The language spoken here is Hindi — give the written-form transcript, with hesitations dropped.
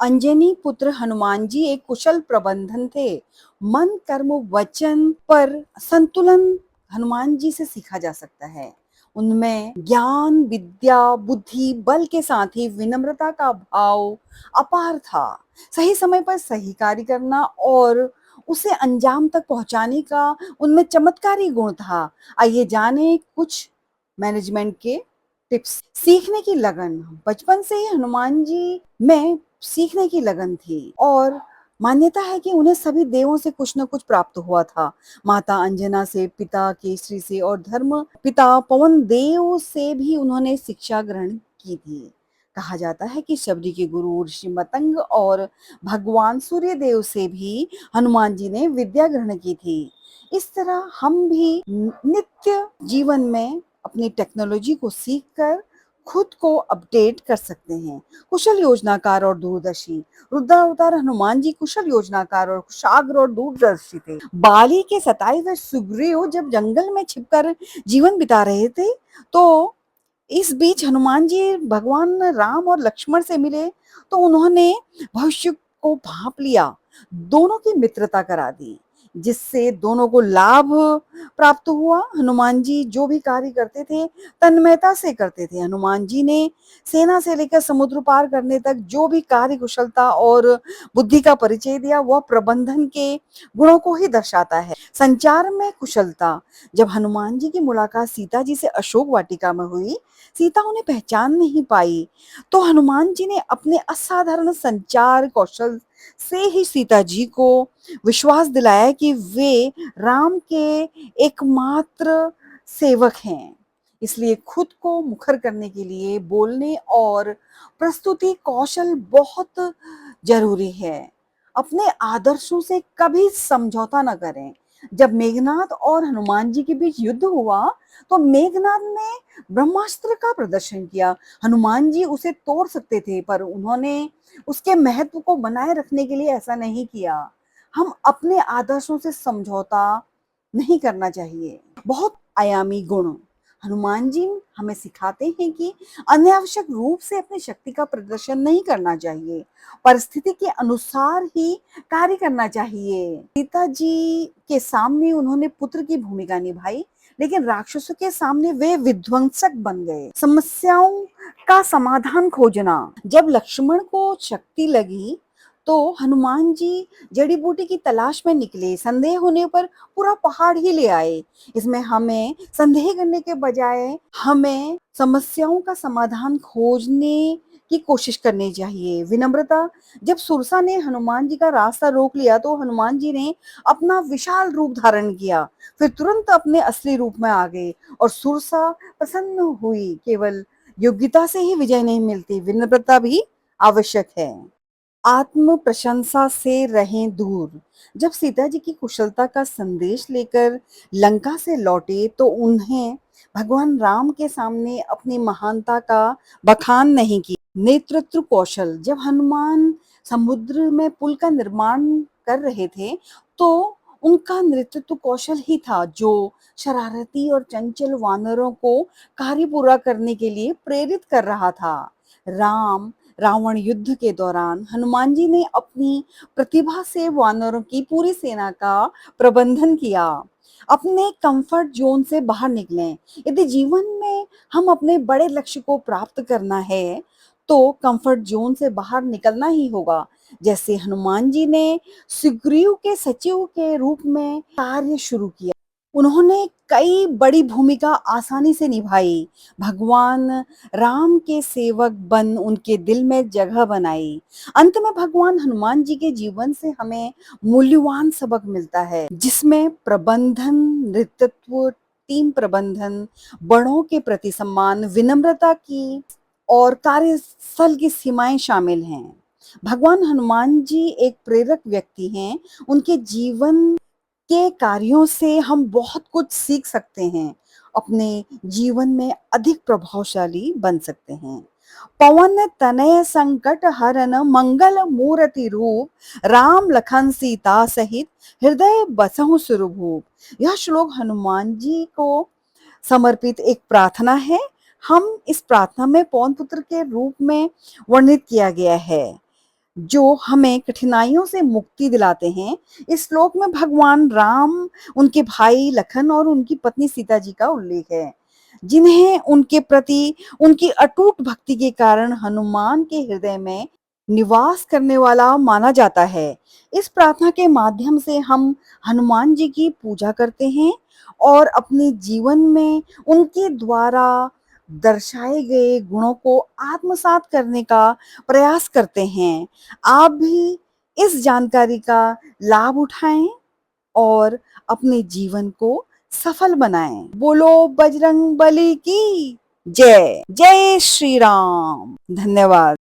अंजनी पुत्र हनुमान जी एक कुशल प्रबंधन थे। मन, कर्म, वचन पर संतुलन हनुमान जी से सीखा जा सकता है। उनमें ज्ञान, विद्या, बुद्धि, बल के साथ ही विनम्रता का भाव अपार था। सही समय पर सही कार्य करना और उसे अंजाम तक पहुंचाने का उनमें चमत्कारी गुण था। आइए जाने कुछ मैनेजमेंट के टिप्स। सीखने की लगन। बचपन से ही हनुमान जी में सीखने की लगन थी और मान्यता है कि उन्हें सभी देवों से कुछ न कुछ प्राप्त हुआ था। माता अंजना से, पिता केसरी से और धर्म पिता पवन देव से भी उन्होंने शिक्षा ग्रहण की थी। कहा जाता है कि शबरी के गुरु ऋषि मतंग और भगवान सूर्य देव से भी हनुमान जी ने विद्या ग्रहण की थी। इस तरह हम भी नित्य जीवन में अपनी टेक्नोलॉजी को सीखकर खुद को अपडेट कर सकते हैं। कुशल योजनाकार और दूरदर्शी। रुद्रावतार हनुमान जी कुशल योजनाकार और कुशाग्र और दूरदर्शी थे। बाली के 27 वर्ष सुग्रीव जब जंगल में छिपकर जीवन बिता रहे थे, तो इस बीच हनुमान जी भगवान राम और लक्ष्मण से मिले, तो उन्होंने भविष्य को भांप लिया, दोनों की मित्रता करा दी, जिससे दोनों को लाभ प्राप्त हुआ। हनुमान जी जो भी कार्य करते थे तन्मयता से करते थे। हनुमान जी ने सेना से लेकर समुद्र पार करने तक जो भी कार्य कुशलता और बुद्धि का परिचय दिया, वह प्रबंधन के गुणों को ही दर्शाता है। संचार में कुशलता। जब हनुमान जी की मुलाकात सीता जी से अशोक वाटिका में हुई, सीता उन्हें पहचान नहीं पाई, तो हनुमान जी ने अपने असाधारण संचार कौशल से ही सीता जी को विश्वास दिलाया कि वे राम के एकमात्र सेवक हैं। इसलिए खुद को मुखर करने के लिए बोलने और प्रस्तुति कौशल बहुत जरूरी है। अपने आदर्शों से कभी समझौता न करें। जब मेघनाद और हनुमान जी के बीच युद्ध हुआ, तो मेघनाद ने ब्रह्मास्त्र का प्रदर्शन किया। हनुमान जी उसे तोड़ सकते थे, पर उन्होंने उसके महत्व को बनाए रखने के लिए ऐसा नहीं किया। हम अपने आदर्शों से समझौता नहीं करना चाहिए। बहुत आयामी गुण। हनुमान जी हमें सिखाते हैं कि अनावश्यक रूप से अपनी शक्ति का प्रदर्शन नहीं करना चाहिए। परिस्थिति के अनुसार ही कार्य करना चाहिए। सीता जी के सामने उन्होंने पुत्र की भूमिका निभाई, लेकिन राक्षसों के सामने वे विध्वंसक बन गए। समस्याओं का समाधान खोजना। जब लक्ष्मण को शक्ति लगी, तो हनुमान जी जड़ी बूटी की तलाश में निकले। संदेह होने पर पूरा पहाड़ ही ले आए। इसमें हमें संदेह करने के बजाय हमें समस्याओं का समाधान खोजने की कोशिश करनी चाहिए। विनम्रता। जब सुरसा ने हनुमान जी का रास्ता रोक लिया, तो हनुमान जी ने अपना विशाल रूप धारण किया, फिर तुरंत अपने असली रूप में आ गए और सुरसा प्रसन्न हुई। केवल योग्यता से ही विजय नहीं मिलती, विनम्रता भी आवश्यक है। आत्म प्रशंसा से रहें दूर। जब सीता जी की कुशलता का संदेश लेकर लंका से लौटे, तो उन्हें भगवान राम के सामने अपनी महानता का बखान नहीं किया। नेतृत्व कौशल। जब हनुमान समुद्र में पुल का निर्माण कर रहे थे, तो उनका नेतृत्व कौशल ही था जो शरारती और चंचल वानरों को कार्य पूरा करने के लिए प्रेरित कर रहा था। राम रावण युद्ध के दौरान हनुमान जी ने अपनी प्रतिभा से वानरों की पूरी सेना का प्रबंधन किया। अपने कंफर्ट जोन से बाहर निकलें। यदि जीवन में हम अपने बड़े लक्ष्य को प्राप्त करना है, तो कंफर्ट जोन से बाहर निकलना ही होगा। जैसे हनुमान जी ने सुग्रीव के सचिव के रूप में कार्य शुरू किया। उन्होंने कई बड़ी भूमिका आसानी से निभाई। भगवान राम के सेवक बन उनके दिल में जगह बनाई। अंत में भगवान हनुमान जी के जीवन से हमें मूल्यवान सबक मिलता है, जिसमें प्रबंधन, नेतृत्व, टीम प्रबंधन, बड़ों के प्रति सम्मान, विनम्रता की और कार्यस्थल की सीमाएं शामिल हैं। भगवान हनुमान जी एक प्रेरक व्यक्ति हैं। उनके जीवन के कार्यों से हम बहुत कुछ सीख सकते हैं, अपने जीवन में अधिक प्रभावशाली बन सकते हैं। पवन तनय संकट हरन मंगल मूर्ति रूप, राम लखन सीता सहित हृदय बसहु सुरभूप। यह श्लोक हनुमान जी को समर्पित एक प्रार्थना है। हम इस प्रार्थना में पवन पुत्र के रूप में वर्णित किया गया है। जो हमें कठिनाइयों से मुक्ति दिलाते हैं। इस श्लोक में भगवान राम, उनके भाई लखन और उनकी पत्नी सीता जी का उल्लेख है, जिन्हें उनके प्रति उनकी अटूट भक्ति के कारण हनुमान के हृदय में निवास करने वाला माना जाता है। इस प्रार्थना के माध्यम से हम हनुमान जी की पूजा करते हैं और अपने जीवन में उनके द्वारा दर्शाए गए गुणों को आत्मसात करने का प्रयास करते हैं। आप भी इस जानकारी का लाभ उठाएं और अपने जीवन को सफल बनाएं। बोलो बजरंग बली की जय। जय श्री राम। धन्यवाद।